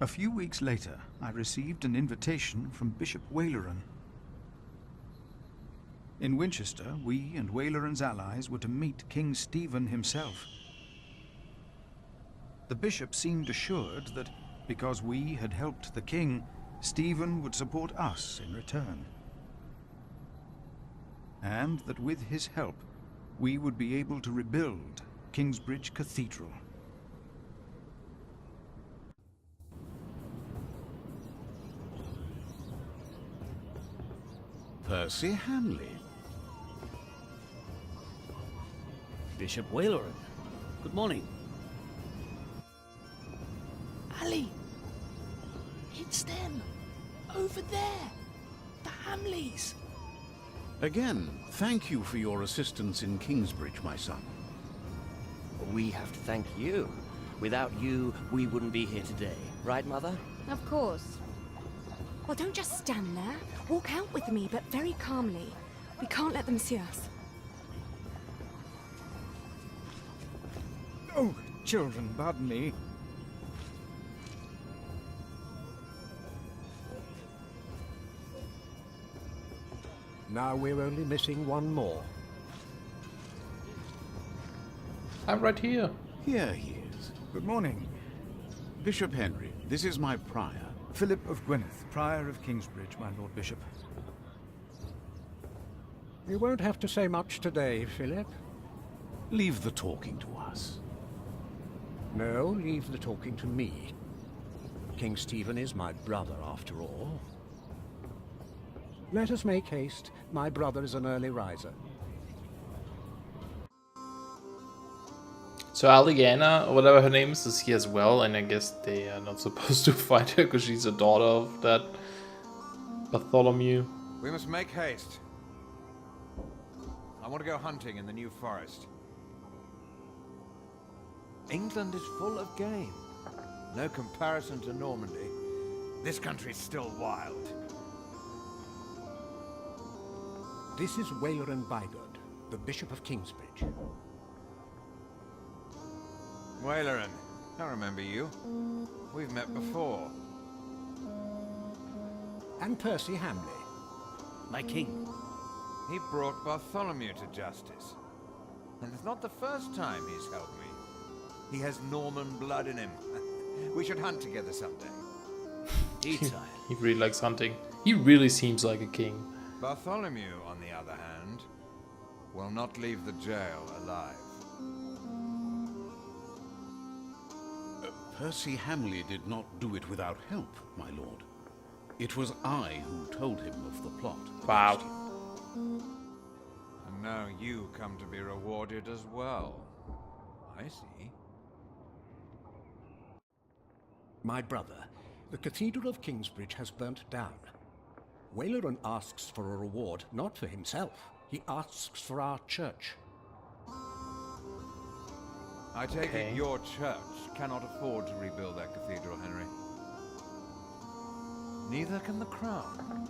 A few weeks later, I received an invitation from Bishop Waleran. In Winchester, we and Waleran's allies were to meet King Stephen himself. The bishop seemed assured that because we had helped the king, Stephen would support us in return. And that with his help, we would be able to rebuild Kingsbridge Cathedral. Percy Hamley. Bishop Waleran. Good morning. Ali! It's them! Over there! The Hamleys! Again, thank you for your assistance in Kingsbridge, my son. We have to thank you. Without you, we wouldn't be here today. Right, Mother? Of course. Well, don't just stand there. Walk out with me, but very calmly. We can't let them see us. Oh, children, pardon me. Now we're only missing one more. I'm right here. Here he is. Good morning. Bishop Henry, this is my prior. Philip of Gwynedd, Prior of Kingsbridge, my Lord Bishop. You won't have to say much today, Philip. Leave the talking to us. No, leave the talking to me. King Stephen is my brother, after all. Let us make haste. My brother is an early riser. So Aliena, or whatever her name is here as well, and I guess they are not supposed to fight her because she's a daughter of that Bartholomew. We must make haste. I want to go hunting in the New Forest. England is full of game. No comparison to Normandy. This country's still wild. This is Waleran Bygod, the Bishop of Kingsbridge. Waleran, I remember you. We've met before. And Percy Hamley. My king. He brought Bartholomew to justice. And it's not the first time he's helped me. He has Norman blood in him. We should hunt together someday. He really likes hunting. He really seems like a king. Bartholomew, on the other hand, will not leave the jail alive. Percy Hamley did not do it without help, my lord. It was I who told him of the plot. Wow. And now you come to be rewarded as well. I see. My brother, the Cathedral of Kingsbridge has burnt down. Waleran asks for a reward, not for himself. He asks for our church. I take it your church cannot afford to rebuild that cathedral, Henry. Neither can the crown.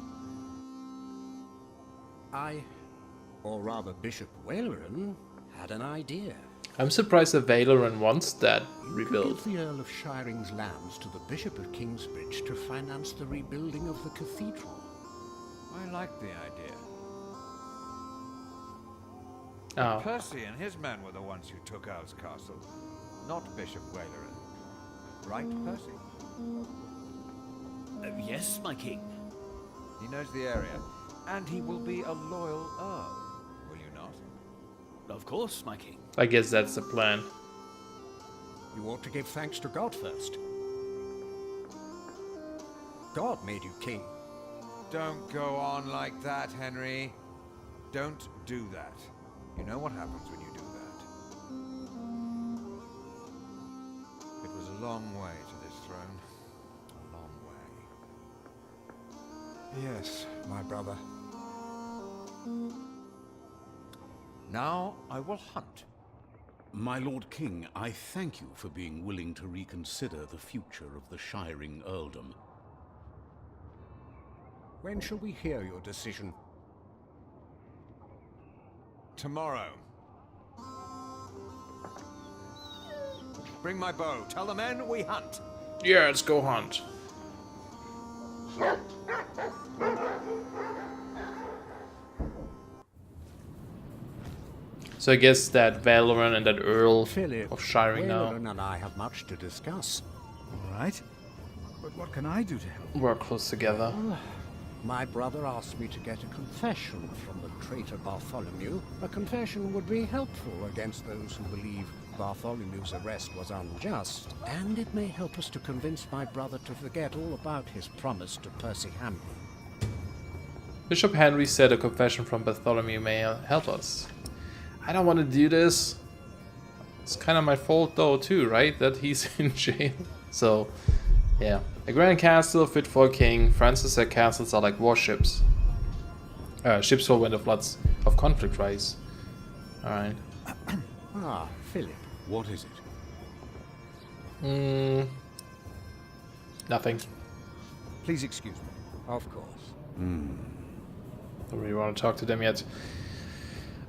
Or rather Bishop Waleran, had an idea. I'm surprised that Waleran wants that We could rebuilt. give the Earl of Shiring's lands to the Bishop of Kingsbridge to finance the rebuilding of the cathedral. I like the idea. Oh. Percy and his men were the ones who took Earl's Castle, not Bishop Waleran. Right, Percy? Yes, my king. He knows the area, and he will be a loyal Earl, will you not? Of course, my king. I guess that's the plan. You ought to give thanks to God first. God made you king. Don't go on like that, Henry. Don't do that. You know what happens when you do that. It was a long way to this throne. A long way. Yes, my brother. Now I will hunt. My Lord King, I thank you for being willing to reconsider the future of the Shiring Earldom. When shall we hear your decision? Tomorrow. Bring my bow. Tell the men we hunt. Yeah, let's go hunt. So I guess that Valoran and that Earl Philip, of Shiring now Wayland and I have much to discuss. All right. But what can I do to help? work close together. My brother asked me to get a confession from the traitor Bartholomew. A confession would be helpful against those who believe Bartholomew's arrest was unjust, and it may help us to convince my brother to forget all about his promise to Percy Hamley. Bishop Henry said a confession from Bartholomew may help us. I don't want to do this. It's kind of my fault though too, right? That he's in jail. So, yeah. A grand castle fit for a king. Francis said castles are like warships. Ships for when the floods of conflict rise. Alright. Ah, Philip. What is it? Nothing. Please excuse me. Of course. Don't really want to talk to them yet.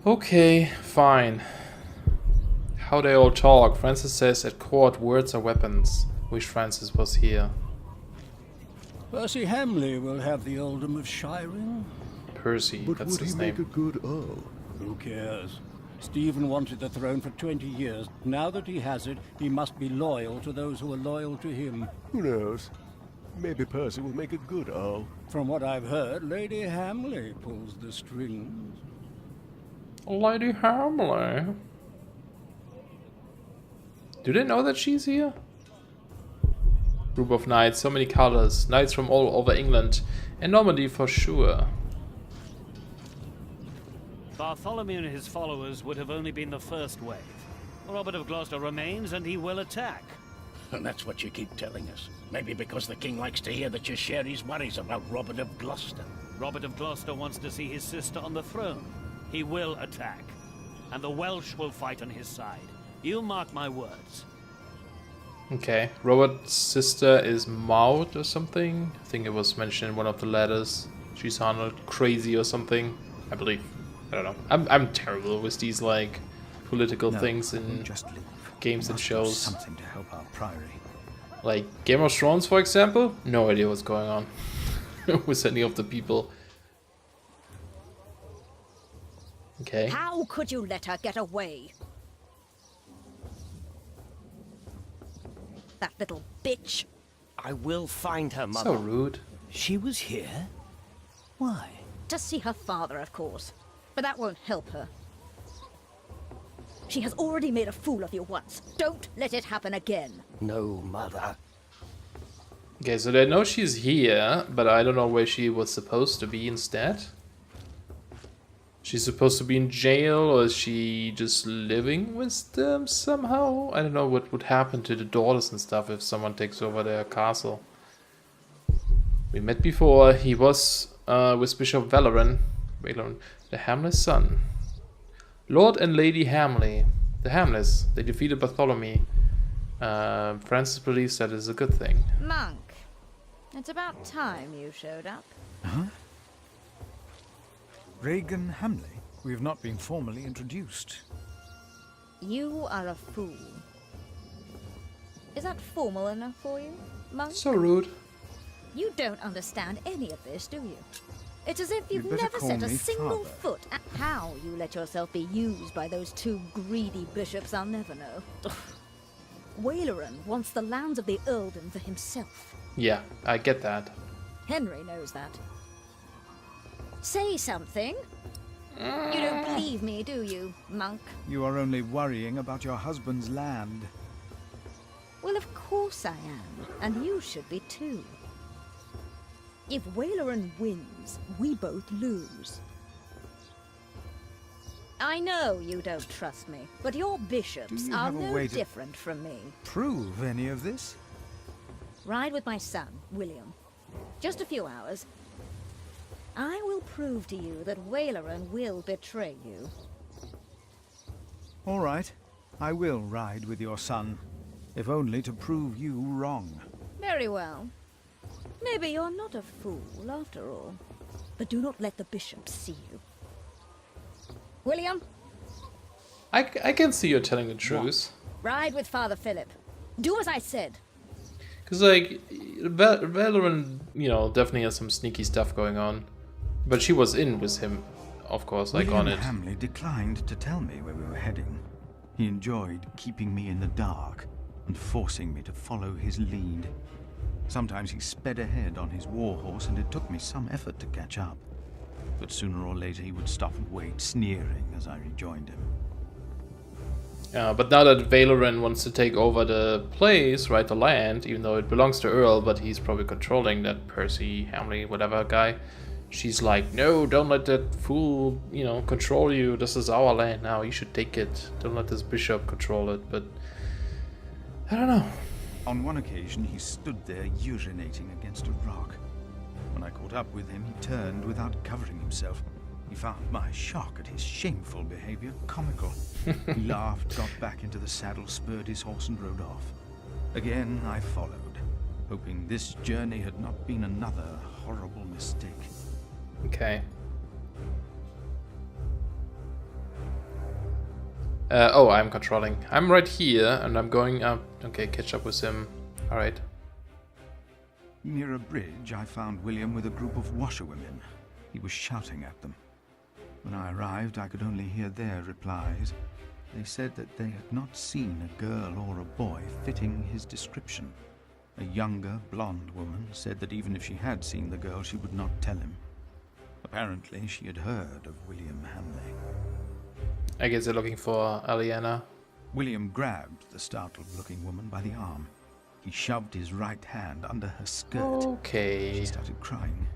Okay, fine. How they all talk. Francis says at court words are weapons. Wish Francis was here. Percy Hamley will have the earldom of Shiring. Percy, But that's would his he name. make a good earl? Who cares? Stephen wanted the throne for 20 years. Now that he has it, he must be loyal to those who are loyal to him. Who knows? Maybe Percy will make a good earl. From what I've heard, Lady Hamley pulls the strings. Lady Hamley. Do they know that she's here? Group of knights, so many colors. Knights from all over England. And Normandy for sure. Bartholomew and his followers would have only been the first wave. Robert of Gloucester remains and he will attack. And that's what you keep telling us. Maybe because the king likes to hear that you share his worries about Robert of Gloucester. Robert of Gloucester wants to see his sister on the throne. He will attack. And the Welsh will fight on his side. You mark my words. Okay. Robert's sister is Maud or something. I think it was mentioned in one of the letters. She's sounded crazy or something. I believe. I don't know. I'm terrible with these like political things in Just leave. games and Must do shows. Something to help our priory. Like Game of Thrones, for example. No idea what's going on with any of the people. Okay. How could you let her get away? That little bitch. I will find her, Mother. So rude. She was here? Why? To see her father, of course. But that won't help her. She has already made a fool of you once. Don't let it happen again. No, Mother. Okay, so they know she's here, but I don't know where she was supposed to be instead. She's supposed to be in jail, or is she just living with them somehow? I don't know what would happen to the daughters and stuff if someone takes over their castle. We met before. He was with Bishop Valoran, the Hamley's son. Lord and Lady Hamley. The Hamleys. They defeated Bartholomew. Francis believes that is a good thing. Monk, it's about time you showed up. Huh? Regan Hamley? We have not been formally introduced. You are a fool. Is that formal enough for you, Monk? So rude. You don't understand any of this, do you? It's as if you've You'd better never call set a me single father. foot at how you let yourself be used by those two greedy bishops, I'll never know. Waleran wants the lands of the earldom for himself. Yeah, I get that. Henry knows that. Say something. You don't believe me, do you, Monk? You are only worrying about your husband's land. Well, of course I am, and you should be too. If Waleran wins, we both lose. I know you don't trust me, but your bishops Do you are have a no way to different from me. prove any of this? Ride with my son, William. Just a few hours. I will prove to you that Waleran will betray you. All right. I will ride with your son, if only to prove you wrong. Very well. Maybe you're not a fool, after all. But do not let the bishops see you. William, I can see you're telling the truth. ride with Father Philip. Do as I said. Because, like, Valoran, you know, definitely has some sneaky stuff going on. But she was in with him, of course, like, on it. Hamley declined to tell me where we were heading. He enjoyed keeping me in the dark and forcing me to follow his lead. Sometimes he sped ahead on his warhorse, and it took me some effort to catch up. But sooner or later he would stop and wait, sneering as I rejoined him. But now that Valoran wants to take over the place, right, the land, even though it belongs to Earl, but he's probably controlling that Percy, Hamley, whatever guy, she's like, no, don't let that fool, you know, control you. This is our land now. You should take it. Don't let this bishop control it. But I don't know. On one occasion, he stood there urinating against a rock. When I caught up with him, he turned without covering himself. He found my shock at his shameful behavior comical. He laughed, got back into the saddle, spurred his horse, and rode off. Again, I followed, hoping this journey had not been another horrible mistake. Okay. Oh, I'm controlling. I'm right here, and I'm going up. Okay, catch up with him. Alright. Near a bridge, I found William with a group of washerwomen. He was shouting at them. When I arrived, I could only hear their replies. They said that they had not seen a girl or a boy fitting his description. A younger, blonde woman said that even if she had seen the girl, she would not tell him. Apparently, she had heard of William Hamley. I guess they're looking for Aliena. William grabbed the startled-looking woman by the arm. He shoved his right hand under her skirt. Okay. She started crying.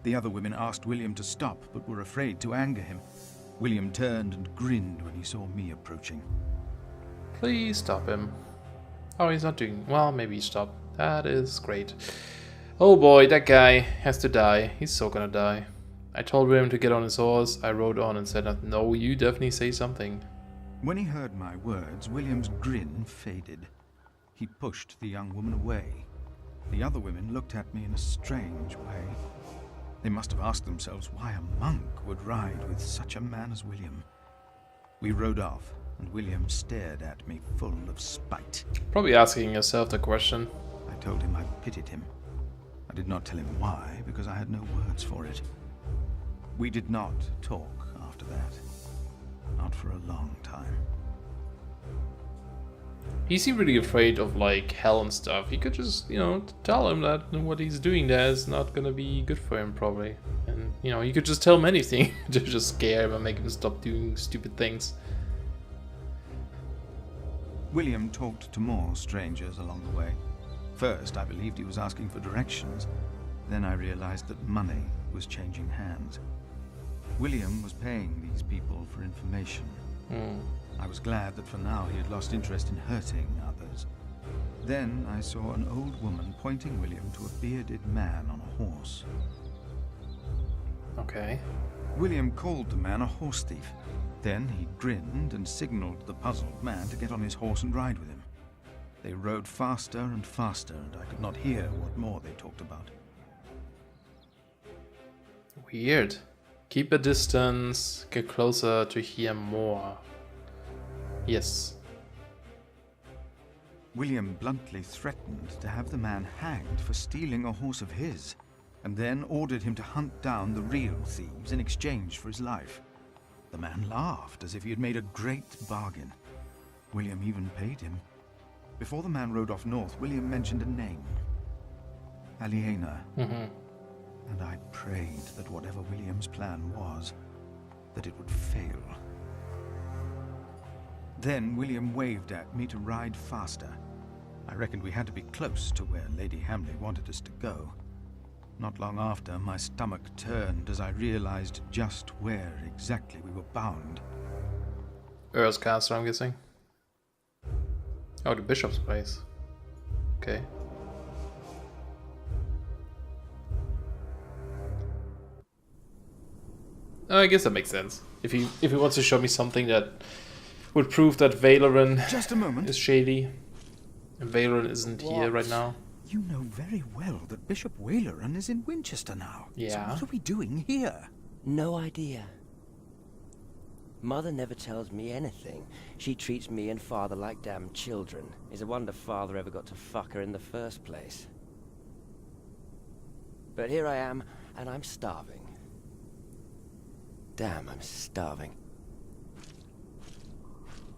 The other women asked William to stop, but were afraid to anger him. William turned and grinned when he saw me approaching. Please stop him. Oh, he's not doing... Well, maybe he stopped. That is great. Oh boy, that guy has to die. He's so gonna die. I told William to get on his horse. I rode on and said, no, you definitely say something. When he heard my words, William's grin faded. He pushed the young woman away. The other women looked at me in a strange way. They must have asked themselves why a monk would ride with such a man as William. We rode off, and William stared at me full of spite. Probably asking yourself the question. I told him I pitied him. I did not tell him why, because I had no words for it. We did not talk after that. Not for a long time. He seemed really afraid of, like, hell and stuff. He could just, you know, tell him that what he's doing there is not gonna be good for him, probably. And, you know, you could just tell him anything to just scare him and make him stop doing stupid things. William talked to more strangers along the way. First, I believed he was asking for directions. Then I realized that money was changing hands. William was paying these people for information. I was glad that for now he had lost interest in hurting others. Then I saw an old woman pointing William to a bearded man on a horse. Okay. William called the man a horse thief. Then he grinned and signaled the puzzled man to get on his horse and ride with him. They rode faster and faster, and I could not hear what more they talked about. Weird. Keep a distance, get closer to hear more. Yes. William bluntly threatened to have the man hanged for stealing a horse of his, and then ordered him to hunt down the real thieves in exchange for his life. The man laughed as if he had made a great bargain. William even paid him. Before the man rode off north, William mentioned a name. Aliena. And I prayed that whatever William's plan was, that it would fail. Then William waved at me to ride faster. I reckoned we had to be close to where Lady Hamley wanted us to go. Not long after, my stomach turned as I realized just where exactly we were bound. Earl's Castle, I'm guessing. Oh, the bishop's place. Okay. I guess that makes sense. If he wants to show me something that would prove that Valoran just a moment. Is shady. And Valoran isn't here right now. You know very well that Bishop Waleran is in Winchester now. Yeah. So what are we doing here? No idea. Mother never tells me anything. She treats me and Father like damn children. It's a wonder Father ever got to fuck her in the first place. But here I am, and I'm starving. Damn, I'm starving.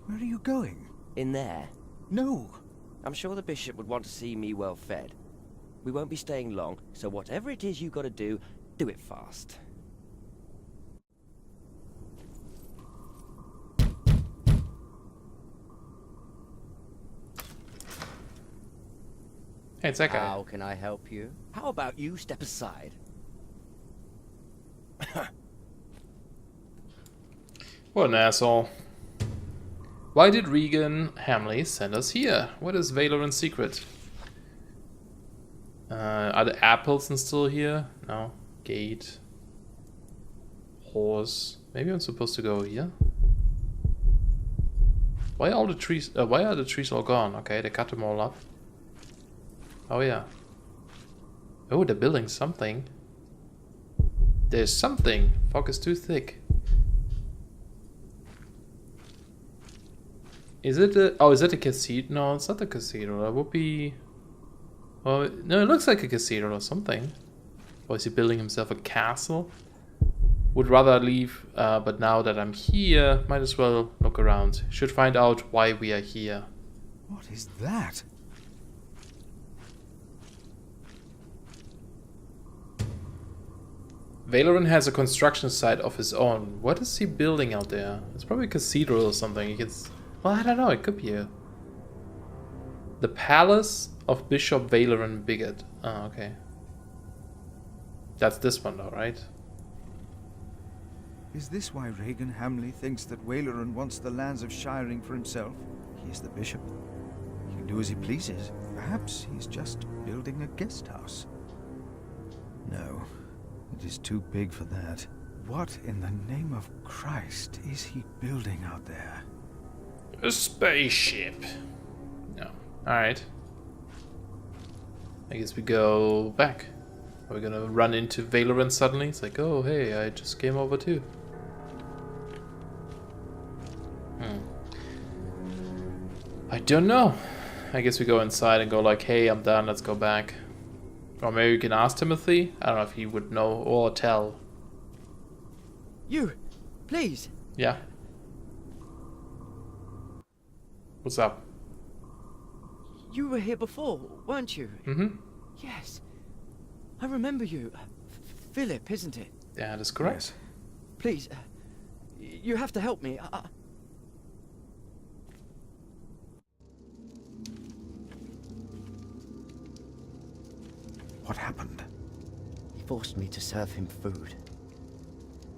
Where are you going? In there? No! I'm sure the bishop would want to see me well fed. We won't be staying long, so whatever it is you gotta do it fast. Hey, it's that guy. How can I help you? How about you step aside? What an asshole. Why did Regan Hamley send us here? What is Valoran's secret? Are the apples still here? No. Gate. Horse. Maybe I'm supposed to go here? Why are all the trees? Why are the trees all gone? Okay, they cut them all up. Oh yeah. Oh, they're building something. There's something. Fog is too thick. Is it a... Oh, is that a cathedral? No, it's not a cathedral. That would be... Oh, no, it looks like a cathedral or something. Or is he building himself a castle? Would rather leave, but now that I'm here, might as well look around. Should find out why we are here. What is that? Valoran has a construction site of his own. What is he building out there? It's probably a cathedral or something. He gets... Well, I don't know. It could be a... The Palace of Bishop Valoran Bigot. Oh, okay. That's this one though, right? Is this why Regan Hamley thinks that Waleran wants the lands of Shiring for himself? He is the bishop. He can do as he pleases. Perhaps he's just building a guest house. No, it is too big for that. What in the name of Christ is he building out there? A spaceship. No. Alright. I guess we go back. Are we gonna run into Valoran suddenly? It's like, oh hey, I just came over too. I don't know. I guess we go inside and go like, hey, I'm done, let's go back. Or maybe we can ask Timothy? I don't know if he would know or tell. You, please. Yeah. What's up? You were here before, weren't you? Mm-hmm. Yes. I remember you. Philip, isn't it? Yeah, that's correct. Yes. Please, you have to help me. What happened? He forced me to serve him food.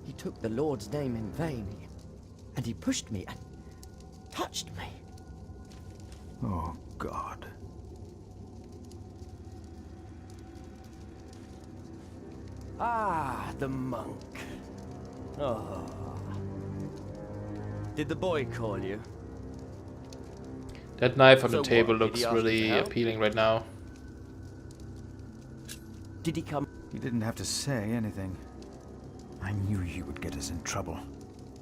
He took the Lord's name in vain, and he pushed me and touched me. Oh, God. Ah, the monk. Oh. Did the boy call you? That knife on So the table what, did looks he ask you to really help? appealing right now. Did he come? You didn't have to say anything. I knew you would get us in trouble.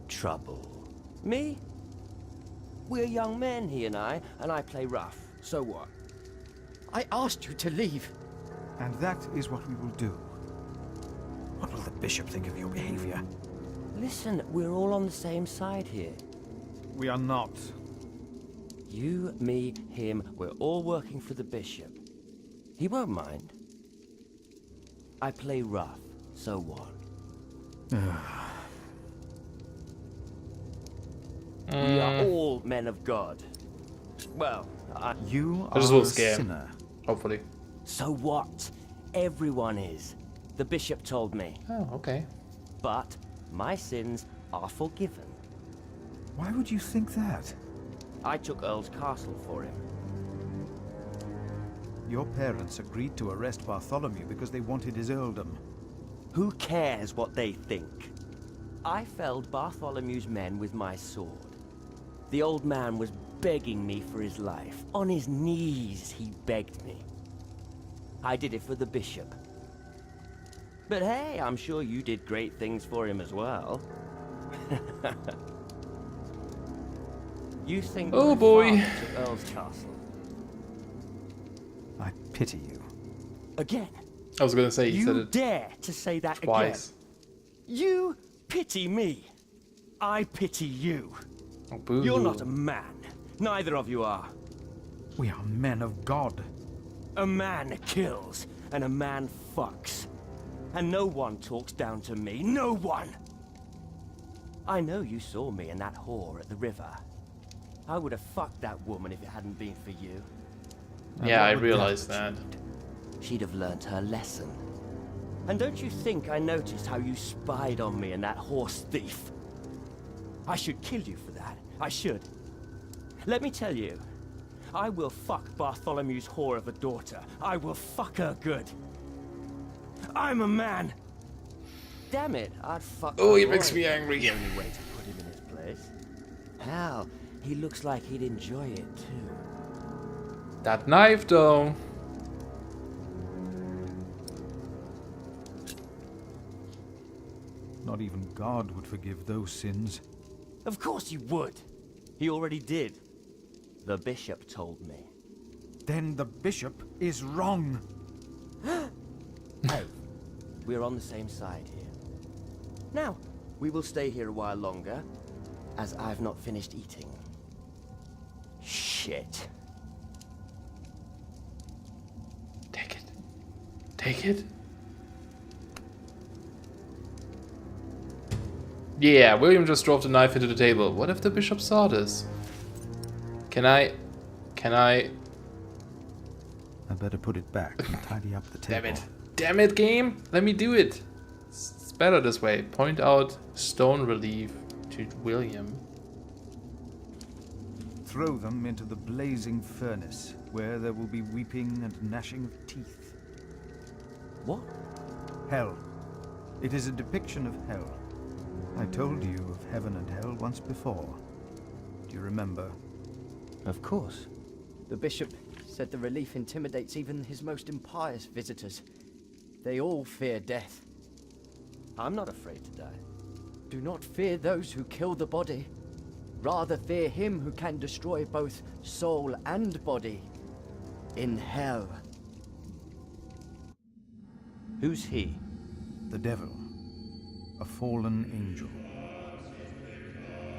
Trouble? Me? We're young men, he and I play rough. So what? I asked you to leave. And that is what we will do. What will the bishop think of your behavior? Listen, we're all on the same side here. We are not. You, me, him, we're all working for the bishop. He won't mind. I play rough, so what? We are all men of God. Well, You I just are will a scare him, sinner. hopefully. So what? Everyone is. The bishop told me. Oh, okay. But my sins are forgiven. Why would you think that? I took Earl's castle for him. Your parents agreed to arrest Bartholomew because they wanted his earldom. Who cares what they think? I felled Bartholomew's men with my sword. The old man was begging me for his life. On his knees, he begged me. I did it for the bishop. But hey, I'm sure you did great things for him as well. You think Oh my boy. father's at Earl's Castle? I pity you. Again? I was gonna say, you said You it dare to say that twice. again? You pity me. I pity you. Oh, boo. You're not a man. Neither of you are. We are men of God. A man kills, and a man fucks. And no one talks down to me. No one! I know you saw me and that whore at the river. I would have fucked that woman if it hadn't been for you. Yeah, I realized that. She'd have learnt her lesson. And don't you think I noticed how you spied on me and that horse thief? I should kill you for that. I should. Let me tell you, I will fuck Bartholomew's whore of a daughter. I will fuck her good. I'm a man. Damn it, I'd fuck. Oh, he my makes boy. me angry. The only way to put him in his place. Hell, he looks like he'd enjoy it too. That knife, though. Not even God would forgive those sins. Of course he would. He already did. The bishop told me. Then the bishop is wrong. Hey, we're on the same side here. Now, we will stay here a while longer, as I've not finished eating. Shit. Take it. Take it. Yeah, William just drove the knife into the table. What if the bishop saw this? Can I... I better put it back and tidy up the table. Damn it. Damn it, game! Let me do it! It's better this way. Point out stone relief to William. Throw them into the blazing furnace, where there will be weeping and gnashing of teeth. What? Hell. It is a depiction of hell. I told you of heaven and hell once before. Do you remember? Of course. The bishop said the relief intimidates even his most impious visitors. They all fear death. I'm not afraid to die. Do not fear those who kill the body. Rather fear him who can destroy both soul and body. In hell. Who's he? The devil. A fallen angel.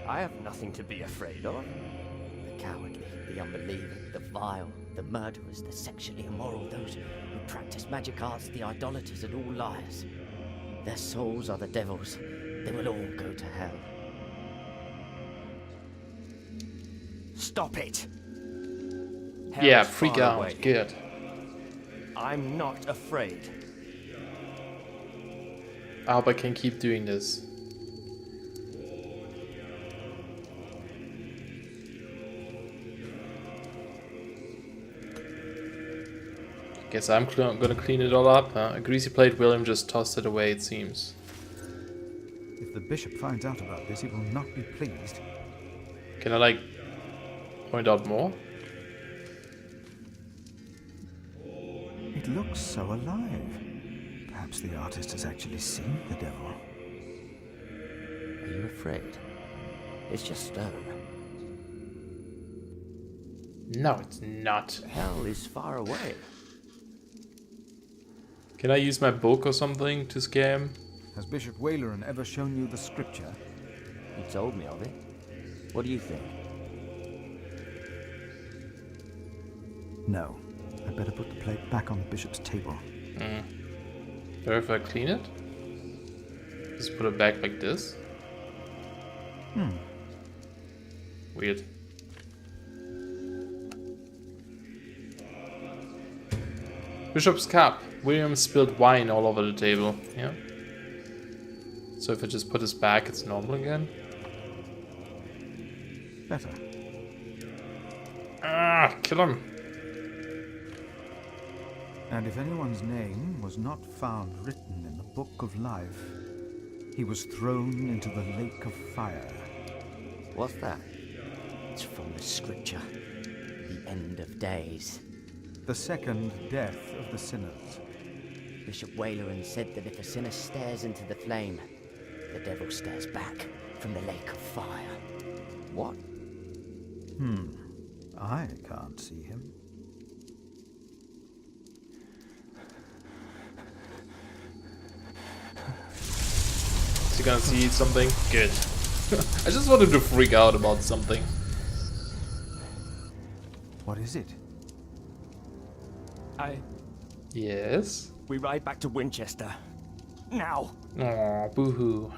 I have nothing to be afraid of. The cowardly, the unbelieving, the vile, the murderers, the sexually immoral, those who practice magic arts, the idolaters, and all liars. Their souls are the devil's. They will all go to hell. Stop it! Hell Yeah, is freak far out. away. Good. I'm not afraid. I hope I can keep doing this. Guess I'm gonna clean it all up. A greasy plate, William just tossed it away, it seems. If the bishop finds out about this, he will not be pleased. Can I, like, point out more? It looks so alive. Perhaps the artist has actually seen the devil. Are you afraid? It's just stone. No, it's not. Hell is far away. Can I use my book or something to scare him? Has Bishop Waleran ever shown you the scripture? He told me of it. What do you think? No. I better put the plate back on the bishop's table. Or if I clean it? Just put it back like this? Weird. Bishop's cup. William spilled wine all over the table. Yeah. So if I just put this back, it's normal again? Better. Ah, kill him. And if anyone's name was not found written in the Book of Life, he was thrown into the lake of fire. What's that? It's from the scripture. The end of days. The second death of the sinners. Bishop Waleran said that if a sinner stares into the flame, the devil stares back from the lake of fire. What? I can't see him. Is he gonna see something? Good. I just wanted to freak out about something. What is it? Yes? We ride back to Winchester. Now! Aw, boo-hoo.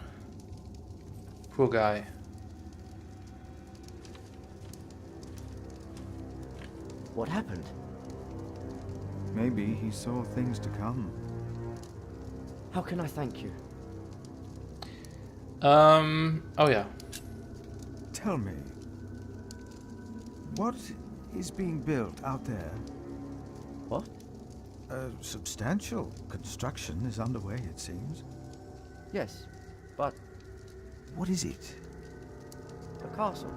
Poor guy. What happened? Maybe he saw things to come. How can I thank you? Oh yeah. Tell me, what is being built out there? What? A substantial construction is underway, it seems. Yes, but... What is it? A castle.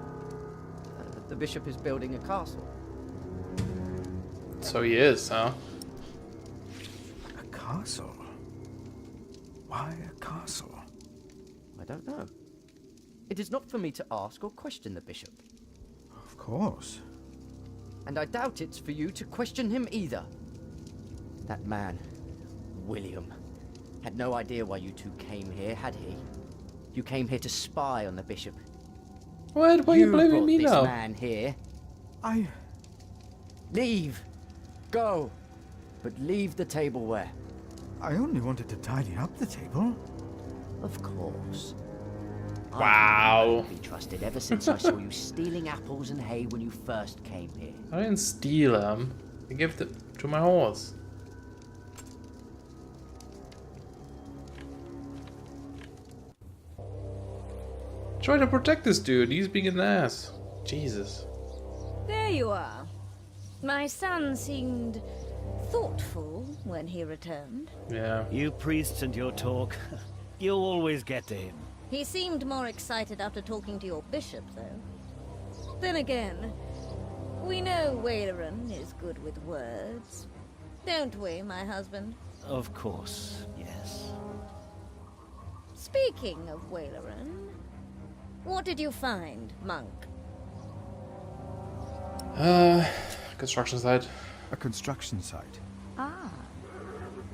The bishop is building a castle. So he is, huh? A castle? Why a castle? I don't know. It is not for me to ask or question the bishop. Of course. And I doubt it's for you to question him either. That man, William, had no idea why you two came here, had he? You came here to spy on the bishop. What? Why are you blaming me this now? Man here. Leave. Go. But leave the tableware. I only wanted to tidy up the table. Of course. Wow. I've been trusted ever since I saw you stealing apples and hay when you first came here. I didn't steal them. I gave them to my horse. Try to protect this dude. He's being an ass. Jesus. There you are. My son seemed thoughtful when he returned. Yeah. You priests and your talk. You'll always get to him. He seemed more excited after talking to your bishop, though. Then again, we know Waleran is good with words. Don't we, my husband? Of course, yes. Speaking of Waleran, what did you find, monk? Construction site. A construction site. Ah.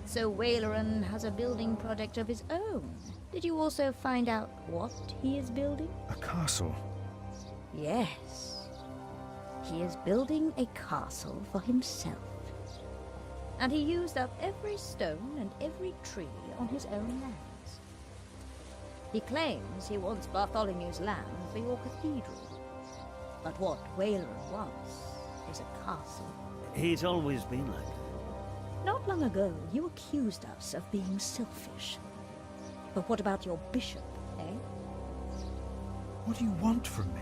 So Waleran has a building project of his own. Did you also find out what he is building? A castle. Yes. He is building a castle for himself. And he used up every stone and every tree on his own lands. He claims he wants Bartholomew's land for your cathedral. But what Waleran wants is a castle. He's always been like that. Not long ago, you accused us of being selfish. But what about your bishop, eh? What do you want from me?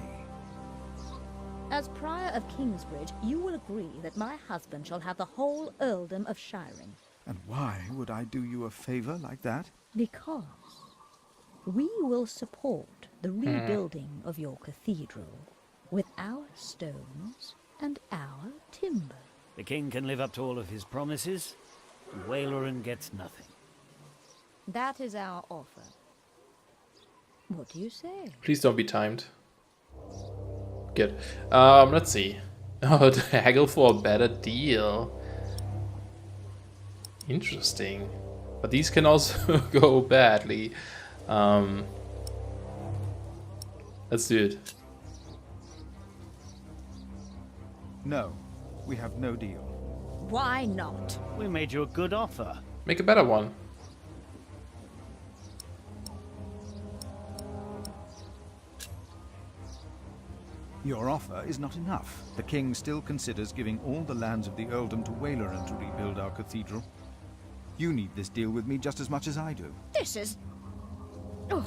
As Prior of Kingsbridge, you will agree that my husband shall have the whole earldom of Shiring. And why would I do you a favor like that? Because we will support the rebuilding of your cathedral with our stones and our timber. The king can live up to all of his promises, and Waleran gets nothing. That is our offer. What do you say? Please don't be timed. Good. Let's see. Oh, to haggle for a better deal. Interesting. But these can also go badly. Let's do it. No, we have no deal. Why not? We made you a good offer. Make a better one. Your offer is not enough. The king still considers giving all the lands of the earldom to Waleran to rebuild our cathedral. You need this deal with me just as much as I do. This is... Oh.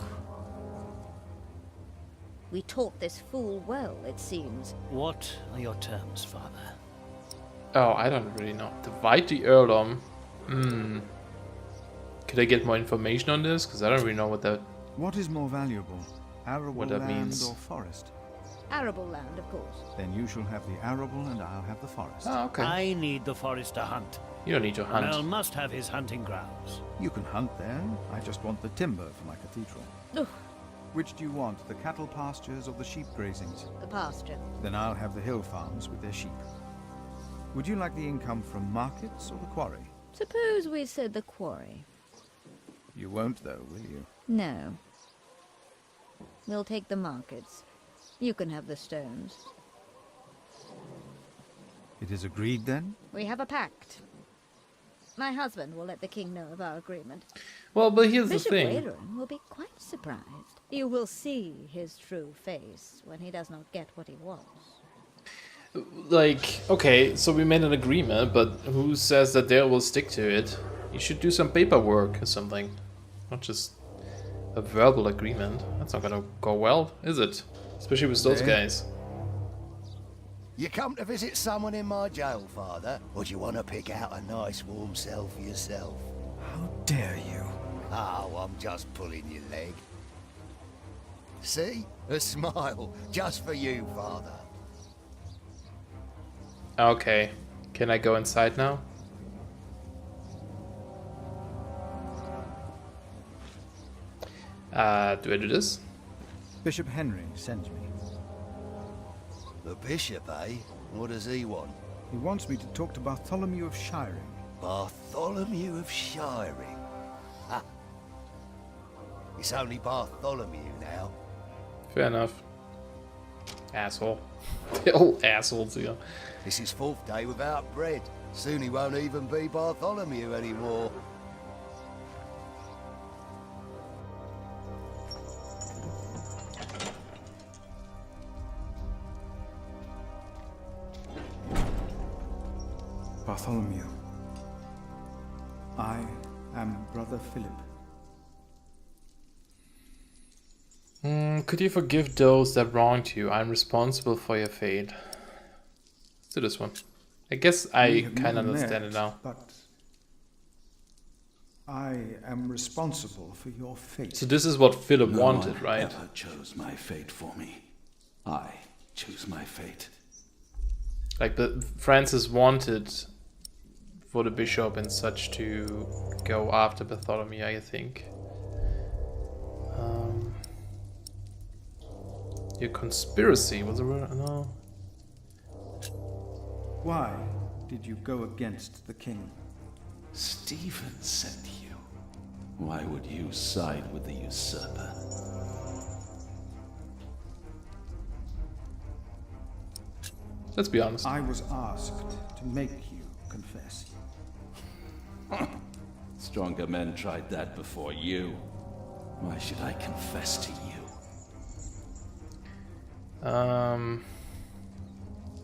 We taught this fool well, it seems. What are your terms, father? Oh, I don't really know. Divide the earldom. Could I get more information on this? Because I don't really know what that... What is more valuable? Arable land means. or forest? Arable land, of course. Then you shall have the arable and I'll have the forest. Oh, okay. I need the forest to hunt. You don't need to hunt. Earl must have his hunting grounds. You can hunt there. I just want the timber for my cathedral. Ugh. Which do you want, the cattle pastures or the sheep grazings? The pasture. Then I'll have the hill farms with their sheep. Would you like the income from markets or the quarry? Suppose we said the quarry. You won't, though, will you? No. We'll take the markets. You can have the stones. It is agreed, then? We have a pact. My husband will let the king know of our agreement. Well, but here's Bishop the thing. Wayron will be quite surprised. You will see his true face when he does not get what he wants. Like, okay, so we made an agreement, but who says that Dale will stick to it? You should do some paperwork or something. Not just a verbal agreement. That's not gonna go well, is it? Especially with those guys. You come to visit someone in my jail, Father? Or do you want to pick out a nice warm cell for yourself? How dare you? Oh, I'm just pulling your leg. See? A smile. Just for you, Father. Okay. Can I go inside now? Do I do this? Bishop Henry sent me. The bishop, eh? What does he want? He wants me to talk to Bartholomew of Shiring. Bartholomew of Shiring? Ha! It's only Bartholomew now. Fair enough. Asshole. The old assholes, yeah. This is 4th day without bread. Soon he won't even be Bartholomew anymore. Bartholomew. I am Brother Philip. Could you forgive those that wronged you? I'm responsible for your fate. Let's do this one. I guess I kind of understand it now. But I am responsible for your fate. So this is what Philip wanted, right? No one ever chose my fate for me. I choose my fate. Like, but Francis wanted for the bishop and such to go after Bartholomew, I think. Your conspiracy was a word? No. Why did you go against the king? Stephen sent you. Why would you side with the usurper? Let's be honest. I was asked to make you confess. Stronger men tried that before you. Why should I confess to you?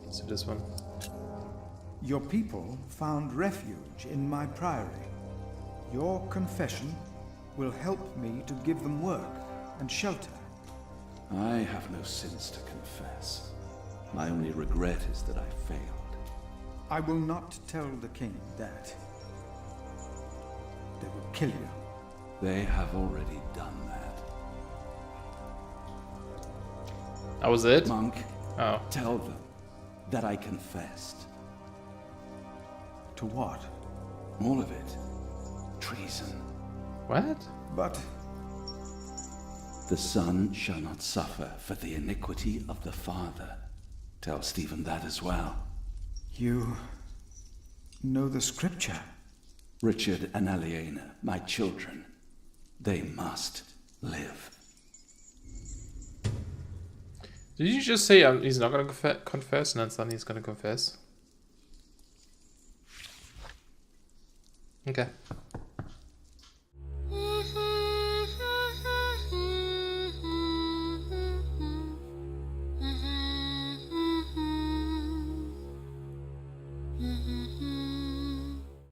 Let's do this one. Your people found refuge in my priory. Your confession will help me to give them work and shelter. I have no sins to confess. My only regret is that I failed. I will not tell the king that. They will kill you. They have already done that. That was it? Monk, oh. Tell them that I confessed. To what? All of it. Treason. What? But... The son shall not suffer for the iniquity of the father. Tell Stephen that as well. You know the scripture? Richard and Aliena, my children, they must live. Did you just say he's not going to confess and then suddenly he's going to confess? Okay.